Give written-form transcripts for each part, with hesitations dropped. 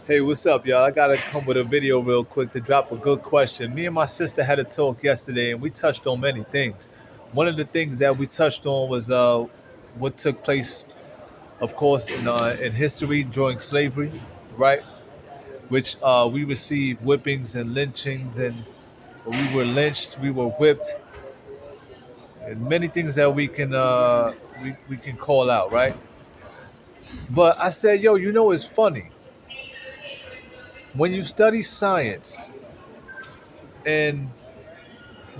Hey, what's up, y'all? I gotta come with a video real quick to drop a good question. Me and my sister had a talk yesterday, and we touched on many things. One of the things that we touched on was what took place, of course, in history during slavery, right? Which we received whippings and lynchings, and we were lynched, we were whipped, and many things that we can call out, right? But I said, yo, it's funny when you study science and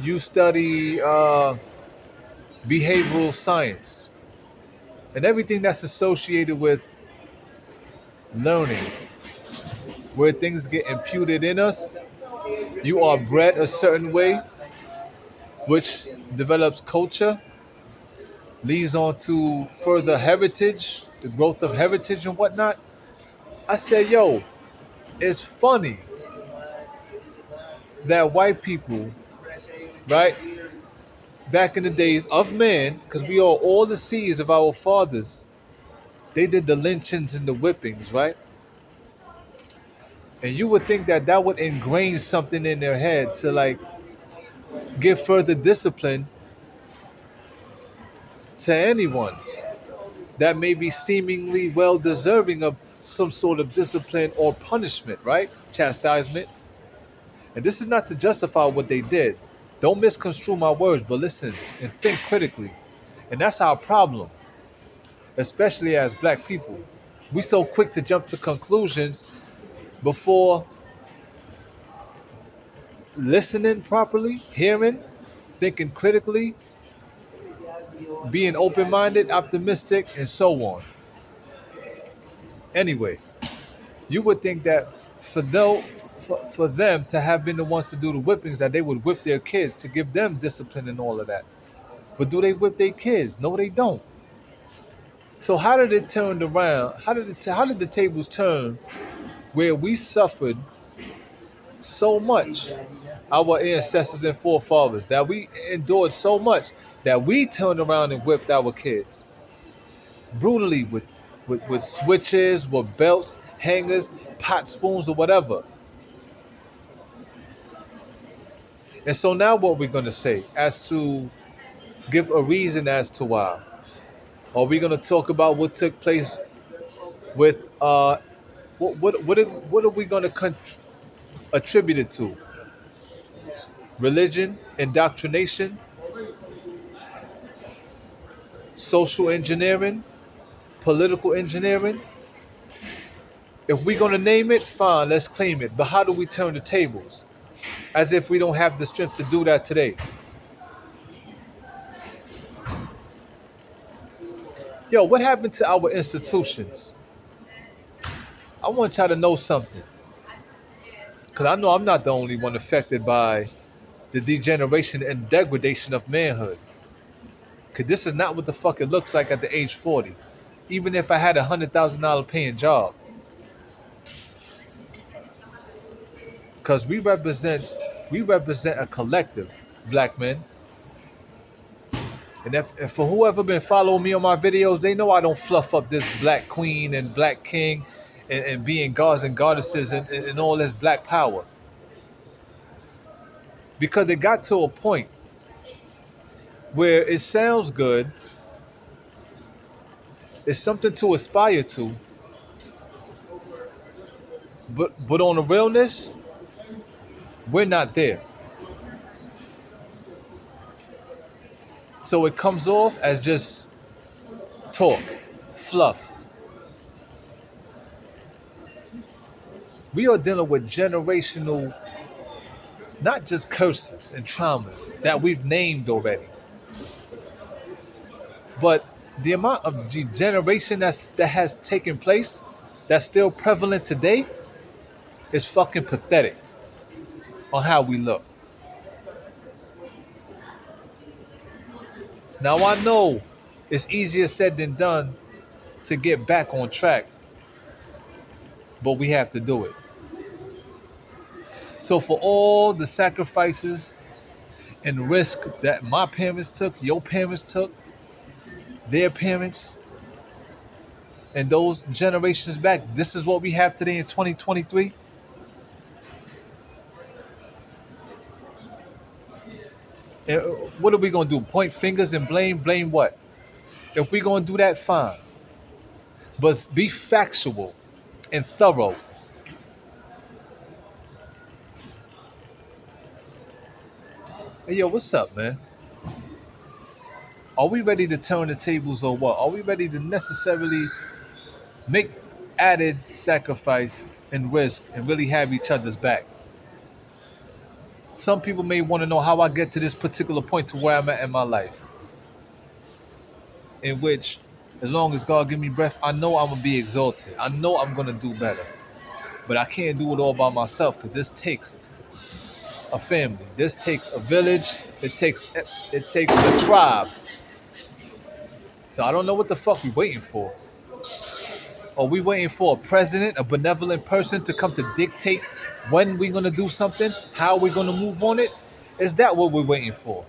you study behavioral science and everything that's associated with learning, where things get imputed in us. You are bred a certain way, which develops culture, leads on to further heritage, the growth of heritage and whatnot. I said, yo, it's funny that white people, right, back in the days of man, because we are all the seeds of our fathers, they did the lynchings and the whippings, right? And you would think that that would ingrain something in their head to like give further discipline to anyone that may be seemingly well deserving of some sort of discipline or punishment, right? Chastisement. And this is not to justify what they did. Don't misconstrue my words, but listen and think critically. And that's our problem, especially as black people. We so quick to jump to conclusions before listening properly, hearing, thinking critically, being open-minded, optimistic, and so on. Anyway, you would think that for them to have been the ones to do the whippings, that they would whip their kids to give them discipline and all of that. But do they whip their kids? No, they don't. So how did it turn around? How did the tables turn where we suffered so much, our ancestors and forefathers, that we endured so much that we turned around and whipped our kids brutally with switches, with belts, hangers, pot spoons, or whatever. And so now what we're going to say as to give a reason as to why. Are we going to talk about what took place with what are we going to attribute it to? Religion, indoctrination, social engineering, political engineering. If we're going to name it, fine, let's claim it. But how do we turn the tables? As if we don't have the strength to do that today. Yo, what happened to our institutions? I want y'all to know something. Because I know I'm not the only one affected by the degeneration and degradation of manhood. Because this is not what the fuck it looks like at the age 40. Even if I had $100,000 paying job. Because we represent a collective, black men. And if for whoever been following me on my videos, they know I don't fluff up this black queen and black king and being gods and goddesses and all this black power. Because it got to a point where it sounds good, it's something to aspire to, but on the realness, we're not there. So it comes off as just talk, fluff. We are dealing with generational, not just curses and traumas that we've named already, but the amount of degeneration that has taken place, that's still prevalent today, is fucking pathetic on how we look. Now I know it's easier said than done to get back on track, but we have to do it. So for all the sacrifices and risk that my parents took, your parents took, their parents, And those generations back, this is what we have today in 2023. And what are we gonna do? Point fingers and blame? Blame what? If we gonna do that, fine. But be factual and thorough. Hey, yo, what's up, man? Are we ready to turn the tables or what? Are we ready to necessarily make added sacrifice and risk and really have each other's back? Some people may want to know how I get to this particular point to where I'm at in my life, in which, as long as God give me breath, I know I'm gonna be exalted. I know I'm gonna do better, but I can't do it all by myself because this takes a family. This takes a village. It takes a tribe. So I don't know what the fuck we waiting for. Are we waiting for a president, a benevolent person to come to dictate when we're gonna do something, how we're gonna move on it? Is that what we're waiting for?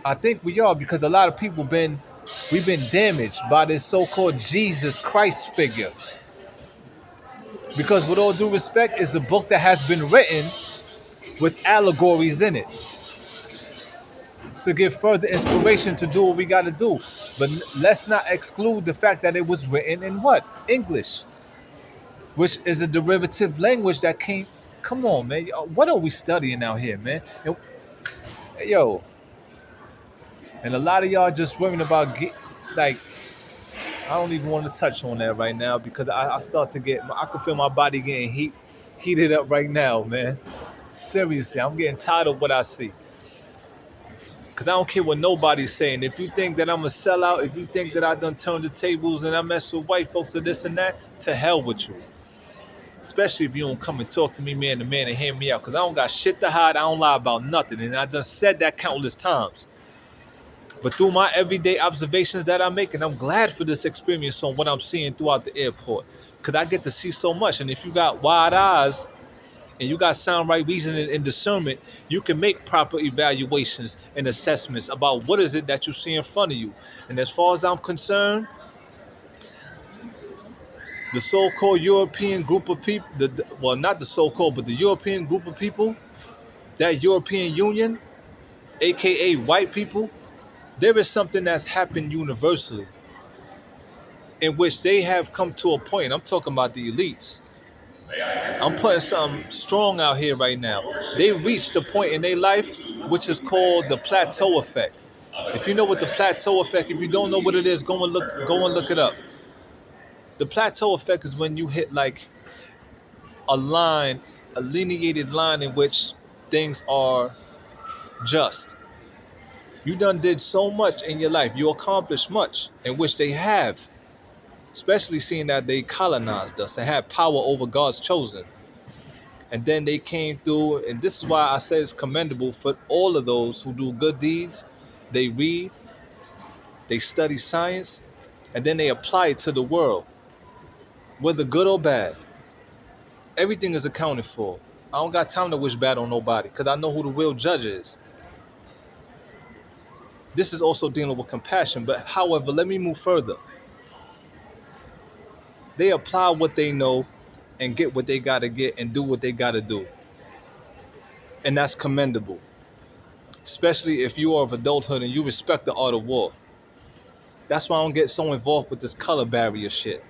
I think we are because a lot of people we've been damaged by this so-called Jesus Christ figure. Because with all due respect, it's a book that has been written with allegories in it to give further inspiration to do what we got to do. But let's not exclude the fact that it was written in what? English, which is a derivative language that came. Come on, man. What are we studying out here, man? Yo, and a lot of y'all just worrying about like. I don't even want to touch on that right now because I start to get. I can feel my body getting heated up right now, man. Seriously, I'm getting tired of what I see. Cause I don't care what nobody's saying. If you think that I'm a sellout, if you think that I done turned the tables and I mess with white folks or this and that, to hell with you. Especially if you don't come and talk to me man to man and hear me out. Cause I don't got shit to hide. I don't lie about nothing. And I done said that countless times. But through my everyday observations that I make, and I'm glad for this experience on what I'm seeing throughout the airport. Cause I get to see so much. And if you got wide eyes, and you got sound right reasoning and discernment, you can make proper evaluations and assessments about what is it that you see in front of you. And as far as I'm concerned, the so-called European group of people, well, not the so-called, but the European group of people, that European Union, aka white people, there is something that's happened universally in which they have come to a point. I'm talking about the elites. I'm putting something strong out here right now. They reached a point in their life which is called the plateau effect. If you know what the plateau effect, if you don't know what it is, go and look it up. The plateau effect is when you hit like a line, a lineated line in which things are just. You done did so much in your life. You accomplished much, in which they have, especially seeing that they colonized us and had power over God's chosen. And then they came through, and this is why I say it's commendable for all of those who do good deeds. They read, they study science, and then they apply it to the world, whether good or bad. Everything is accounted for. I don't got time to wish bad on nobody because I know who the real judge is. This is also dealing with compassion, but however, let me move further. They apply what they know and get what they got to get and do what they got to do. And that's commendable, especially if you are of adulthood and you respect the art of war. That's why I don't get so involved with this color barrier shit.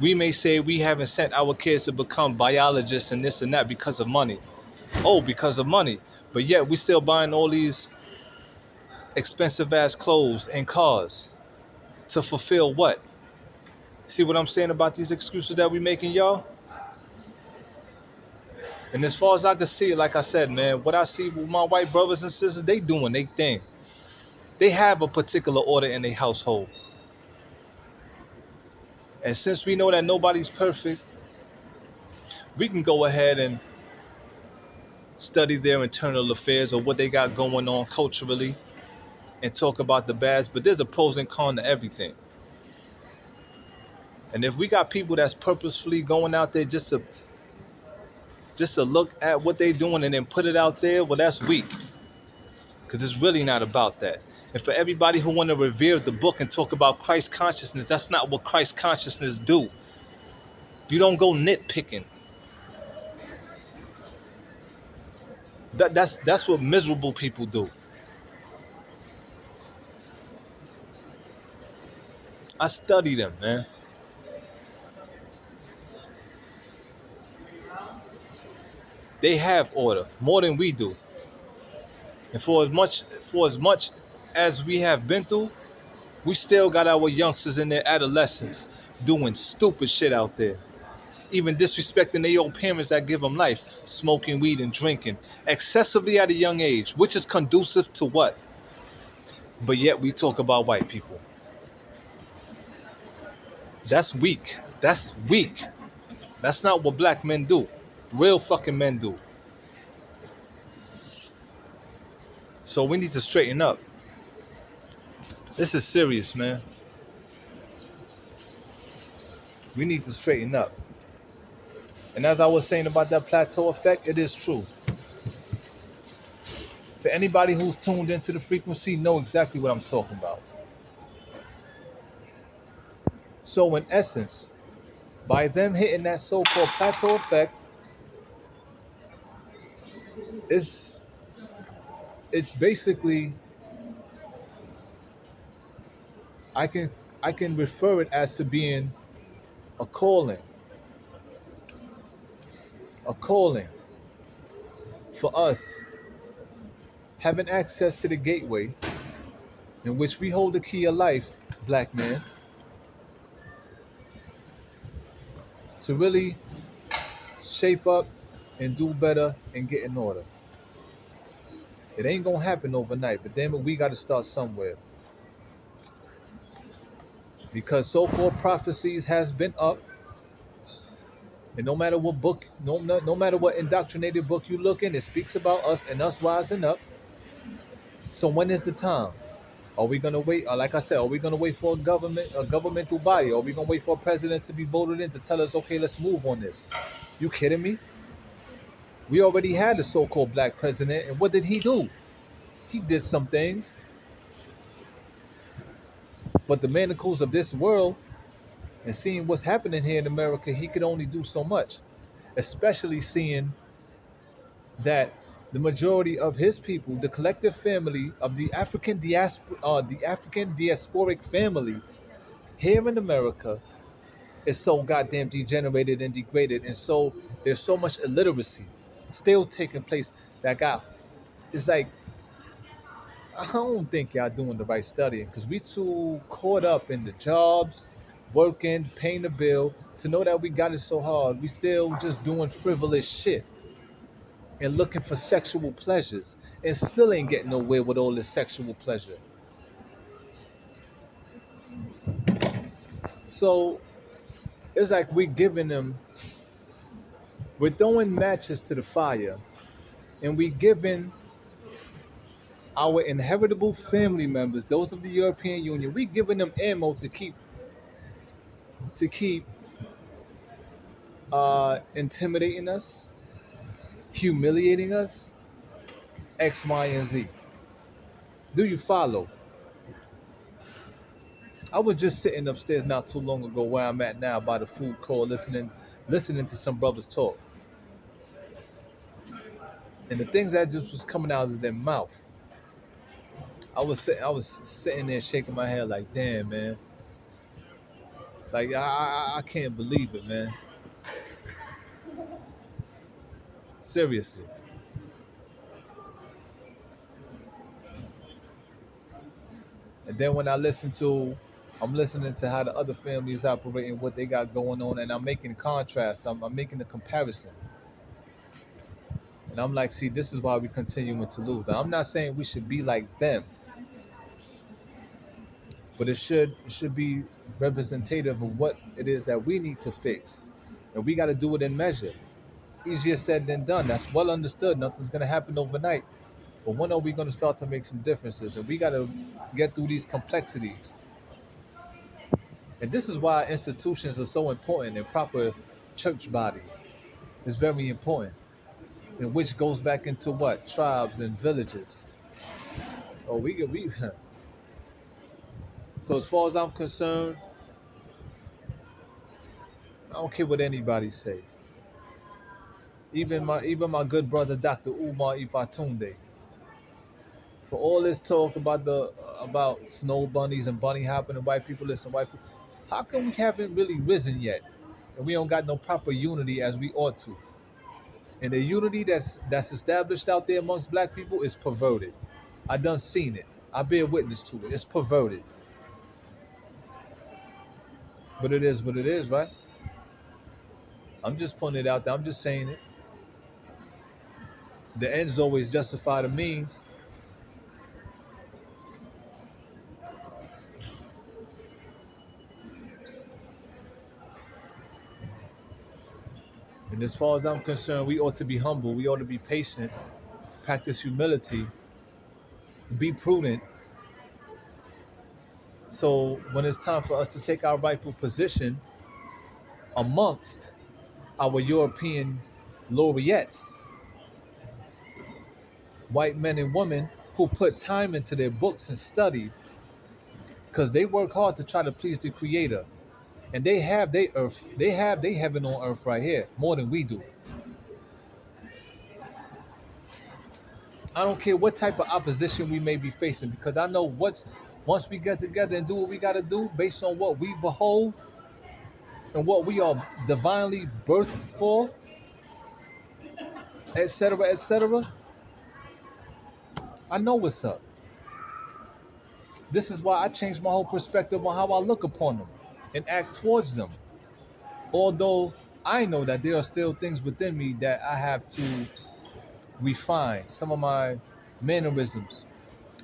We may say we haven't sent our kids to become biologists and this and that because of money. Oh, because of money. But yet we still buying all these expensive ass clothes and cars to fulfill what? See what I'm saying about these excuses that we making, y'all? And as far as I can see, like I said, man, what I see with my white brothers and sisters, they doing their thing. They have a particular order in their household. And since we know that nobody's perfect, we can go ahead and study their internal affairs or what they got going on culturally and talk about the bads, but there's a pros and cons to everything. And if we got people that's purposefully going out there just to look at what they doing and then put it out there, well, that's weak. because it's really not about that. And for everybody who want to revere the book and talk about Christ consciousness, that's not what Christ consciousness do. You don't go nitpicking. That's what miserable people do. I study them, man. They have order more than we do. And for as much as we have been through, we still got our youngsters in their adolescence doing stupid shit out there. Even disrespecting their own parents that give them life, smoking weed and drinking excessively at a young age, which is conducive to what? But yet we talk about white people. That's weak. That's weak. That's not what black men do. Real fucking men do. So we need to straighten up. This is serious, man. We need to straighten up. And as I was saying about that plateau effect, it is true. For anybody who's tuned into the frequency, know exactly what I'm talking about. So in essence, by them hitting that so-called plateau effect, it's it's basically I can I can refer it as to being a calling, a calling for us having access to the gateway in which we hold the key of life, black man, to really shape up and do better and get in order. It ain't gonna happen overnight, but damn it, we gotta start somewhere. Because so-called prophecies has been up, and no matter what book, no matter what indoctrinated book you look in, it speaks about us and us rising up. So when is the time? Are we gonna wait? Like I said, are we gonna wait for a governmental body? Are we gonna wait for a president to be voted in to tell us, okay, let's move on this? You kidding me? We already had a so-called black president, and what did he do? He did some things, but the manacles of this world and seeing what's happening here in America, he could only do so much. Especially seeing that the majority of his people, the collective family of the African diasporic family here in America, is so goddamn degenerated and degraded, and so there's so much illiteracy still taking place that got it's like I don't think y'all doing the right studying because we too caught up in the jobs, working, paying the bill to know that we got it so hard. We still just doing frivolous shit and looking for sexual pleasures and still ain't getting nowhere with all this sexual pleasure. So it's like we're throwing matches to the fire and we giving our inheritable family members, those of the European Union, we giving them ammo to keep intimidating us, humiliating us, X, Y, and Z. Do you follow? I was just sitting upstairs not too long ago where I'm at now by the food court listening to some brothers talk. And the things that just was coming out of their mouth. I was sitting there shaking my head like, damn, man. Like I can't believe it, man. Seriously. And then when I'm listening to how the other families operate and what they got going on, and I'm making contrasts. I'm making a comparison, and I'm like, see, this is why we continuing to lose. Now, I'm not saying we should be like them, but it should be representative of what it is that we need to fix, and we got to do it in measure. Easier said than done. That's well understood. Nothing's gonna happen overnight. But when are we gonna start to make some differences? And we gotta get through these complexities. And this is why institutions are so important and proper church bodies is very important. And which goes back into what? Tribes and villages. Oh, we. So as far as I'm concerned, I don't care what anybody say. Even my good brother Dr. Umar Ifatunde. For all this talk about the about snow bunnies and bunny hopping and white people listen, white people, how come we haven't really risen yet? And we don't got no proper unity as we ought to. And the unity that's established out there amongst black people is perverted. I done seen it. I bear witness to it. It's perverted. But it is what it is, right? I'm just putting it out there. I'm just saying it. The ends always justify the means. And as far as I'm concerned, we ought to be humble. We ought to be patient, practice humility, be prudent. So when it's time for us to take our rightful position amongst our European laureates, white men and women who put time into their books and study, because they work hard to try to please the Creator, and they have their earth, they have their heaven on earth right here more than we do. I don't care what type of opposition we may be facing, because I know once we get together and do what we got to do based on what we behold and what we are divinely birthed for, etc., etc. I know what's up. This is why I changed my whole perspective on how I look upon them and act towards them. Although I know that there are still things within me that I have to refine, some of my mannerisms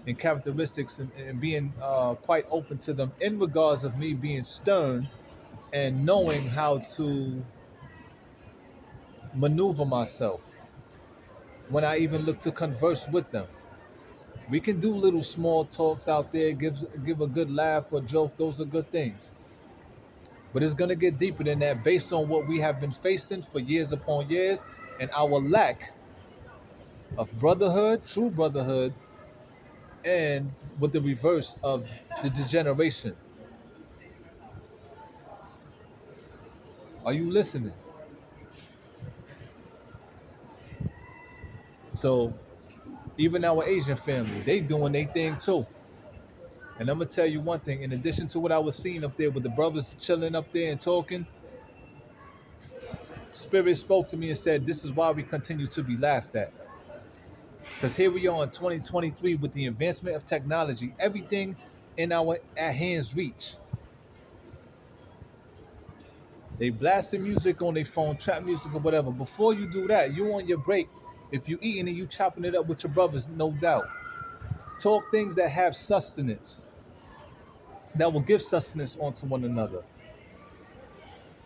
and characteristics, and being quite open to them in regards of me being stern and knowing how to maneuver myself when I even look to converse with them. We can do little small talks out there, give a good laugh or joke. Those are good things. But it's gonna get deeper than that based on what we have been facing for years upon years and our lack of brotherhood, true brotherhood, and with the reverse of the degeneration. Are you listening? So even our Asian family, they doing their thing too. And I'm gonna tell you one thing, in addition to what I was seeing up there with the brothers chilling up there and talking, Spirit spoke to me and said, this is why we continue to be laughed at. Because here we are in 2023 with the advancement of technology, everything in our at hands reach. They blasting music on their phone, trap music or whatever. Before you do that, you on your break. If you eating and you chopping it up with your brothers, no doubt. Talk things that have sustenance, that will give sustenance onto one another.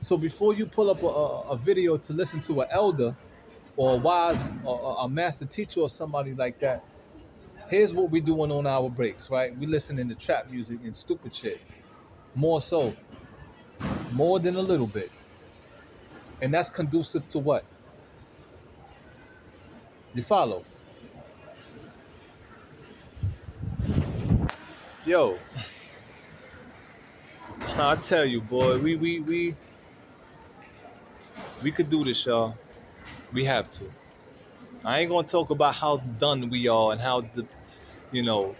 So before you pull up a video to listen to an elder or a wise or a master teacher or somebody like that, here's what we doing on our breaks, right? We listening to trap music and stupid shit. More so, more than a little bit. And that's conducive to what? You follow? Yo, I tell you, boy, we could do this, y'all. We have to. I ain't gonna talk about how done we are and how you know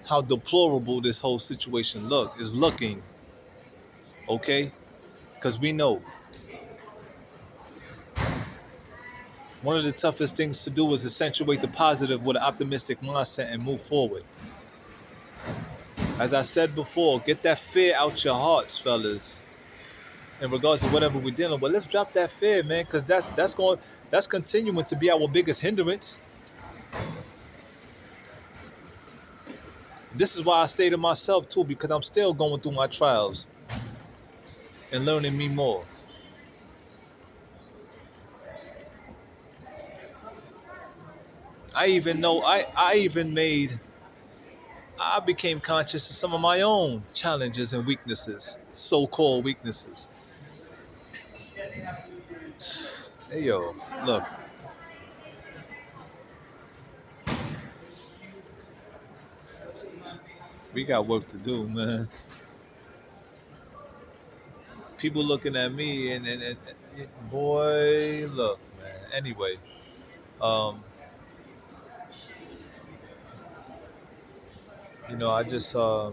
how deplorable this whole situation is looking. Okay, because we know one of the toughest things to do is accentuate the positive with an optimistic mindset and move forward. As I said before, get that fear out your hearts, fellas. In regards to whatever we're dealing with, let's drop that fear, man, because that's continuing to be our biggest hindrance. This is why I stay to myself too, because I'm still going through my trials and learning me more. I even know I became conscious of some of my own challenges and weaknesses, so-called weaknesses. Hey yo, look, We got work to do, man. People looking at me and boy, look, man. Anyway, um, I just, I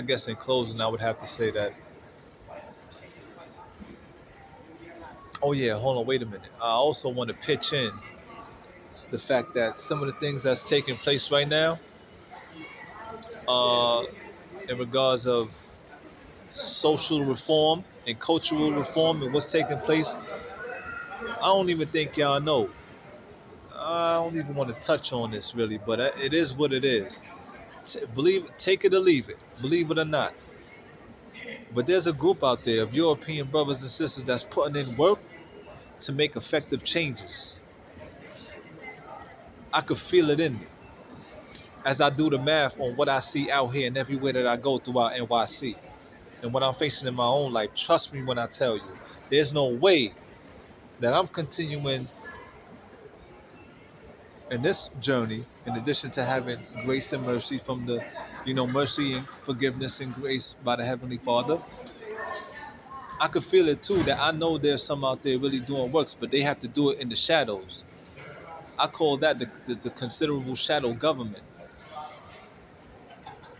guess in closing, I would have to say that. Oh yeah, hold on, wait a minute. I also want to pitch in the fact that some of the things that's taking place right now, uh, in regards of social reform and cultural reform and what's taking place, I don't even think y'all know. I don't even want to touch on this really, but it is what it is. Take it or leave it, believe it or not. But there's a group out there of European brothers and sisters that's putting in work to make effective changes. I could feel it in me as I do the math on what I see out here and everywhere that I go throughout NYC and what I'm facing in my own life. Trust me when I tell you, there's no way that I'm continuing in this journey, in addition to having grace and mercy from the, mercy and forgiveness and grace by the Heavenly Father. I could feel it too that I know there's some out there really doing works, but they have to do it in the shadows. I call that the considerable shadow government.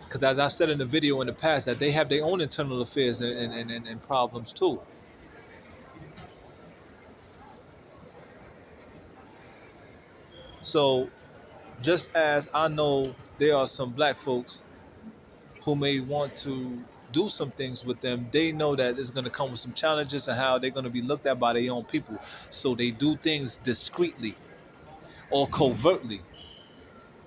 Because as I've said in the video in the past, that they have their own internal affairs and problems too. So just as I know there are some black folks who may want to do some things with them, they know that it's going to come with some challenges and how they're going to be looked at by their own people. So they do things discreetly or covertly.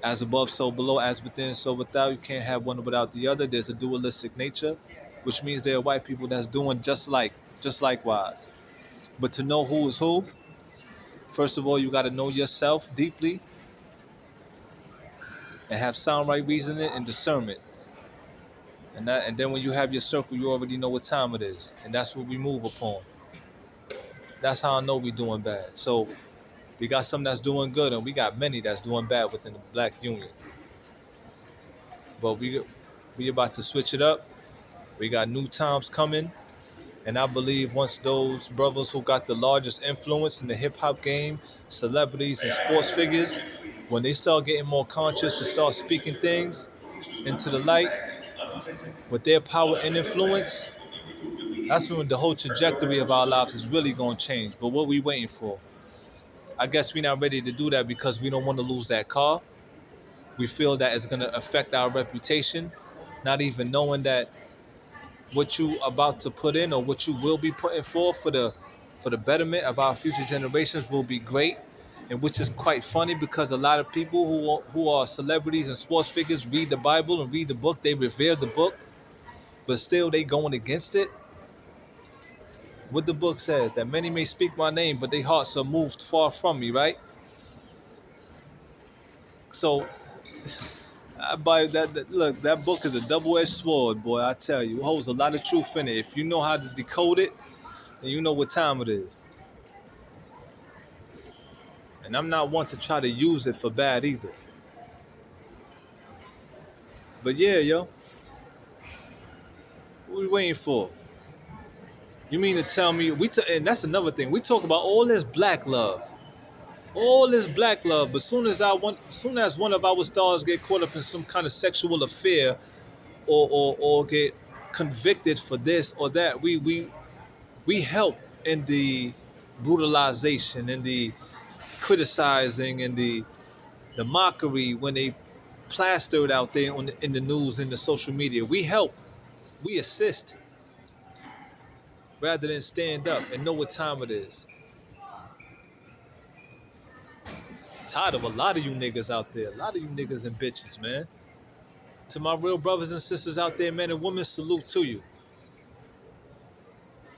As above, so below, as within, so without. You can't have one without the other. There's a dualistic nature, which means there are white people that's doing just likewise. But to know who is who, first of all, you got to know yourself deeply and have sound right reasoning and discernment. And then when you have your circle, you already know what time it is, and that's what we move upon. That's how I know we doing bad. So we got some that's doing good, and we got many that's doing bad within the Black Union. But we about to switch it up. We got new times coming, and I believe once those brothers who got the largest influence in the hip hop game, celebrities and sports figures, when they start getting more conscious and start speaking things into the light with their power and influence, that's when the whole trajectory of our lives is really gonna change. But what we waiting for? I guess we're not ready to do that because we don't want to lose that car. We feel that it's gonna affect our reputation, not even knowing that what you about to put in or what you will be putting forth for the betterment of our future generations will be great. And which is quite funny because a lot of people who are celebrities and sports figures read the Bible and read the book, they revere the book, but still they going against it. What the book says, that many may speak my name, but their hearts are moved far from me, right? So I buy look, that book is a double-edged sword, boy. I tell you, it holds a lot of truth in it. If you know how to decode it, then you know what time it is. And I'm not one to try to use it for bad either. But yeah, yo, what we waiting for? You mean to tell me and that's another thing. We talk about all this black love, but soon as one of our stars get caught up in some kind of sexual affair or get convicted for this or that, we help in the brutalization and the criticizing and the mockery when they plaster it out there in the news and the social media. We help, we assist rather than stand up and know what time it is. Tired of a lot of you niggas out there, a lot of you niggas and bitches, man. To my real brothers and sisters out there, men and women, salute to you.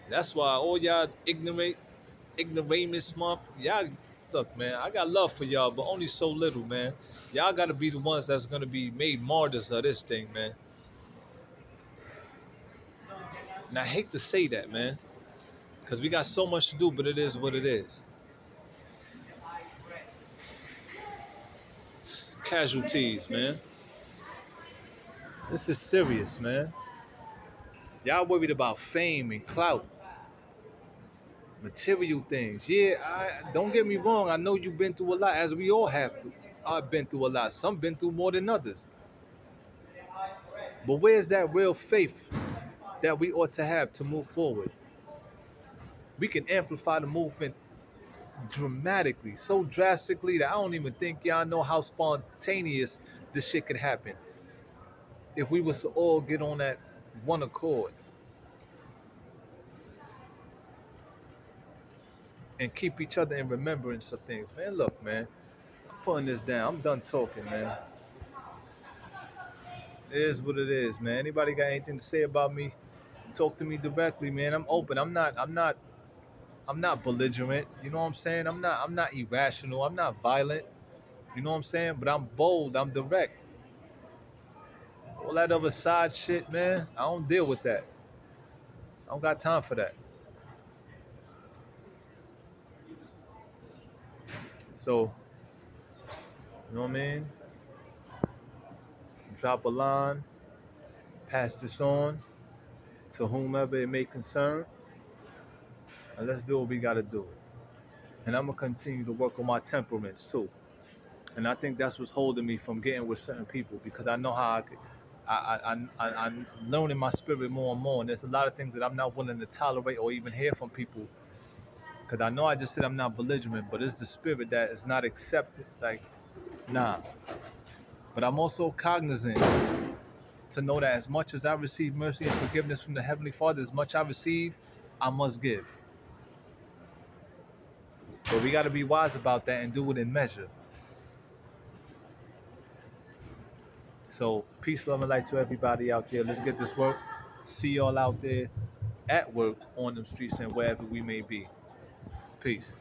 That's why all y'all ignoramus month, y'all look, man, I got love for y'all, but only so little, man. Y'all gotta be the ones that's gonna be made martyrs of this thing, man. And I hate to say that, man, because we got so much to do, but it is what it is. Casualties, man. This is serious, man. Y'all worried about fame and clout, material things. Yeah, I don't get me wrong. I know you've been through a lot, as we all have to. I've been through a lot. Some been through more than others. But where's that real faith that we ought to have to move forward? We can amplify the movement dramatically, so drastically that I don't even think y'all know how spontaneous this shit could happen if we was to all get on that one accord and keep each other in remembrance of things. Man, look, man, I'm putting this down. I'm done talking, man. It is what it is, man. Anybody got anything to say about me? Talk to me directly, man. I'm open. I'm not belligerent. You know what I'm saying? I'm not irrational. I'm not violent. You know what I'm saying? But I'm bold. I'm direct. All that other side shit, man, I don't deal with that. I don't got time for that. So, you know what I mean? Drop a line, pass this on to whomever it may concern, and let's do what we gotta do. And I'm gonna continue to work on my temperaments too. And I think that's what's holding me from getting with certain people because I know how I'm learning my spirit more and more. And there's a lot of things that I'm not willing to tolerate or even hear from people because I know I just said I'm not belligerent, but it's the spirit that is not accepted. Like, nah. But I'm also cognizant to know that as much as I receive mercy and forgiveness from the Heavenly Father, as much I receive, I must give. But we got to be wise about that and do it in measure. So, peace, love, and light to everybody out there. Let's get this work. See y'all out there at work, on them streets, and wherever we may be. Peace.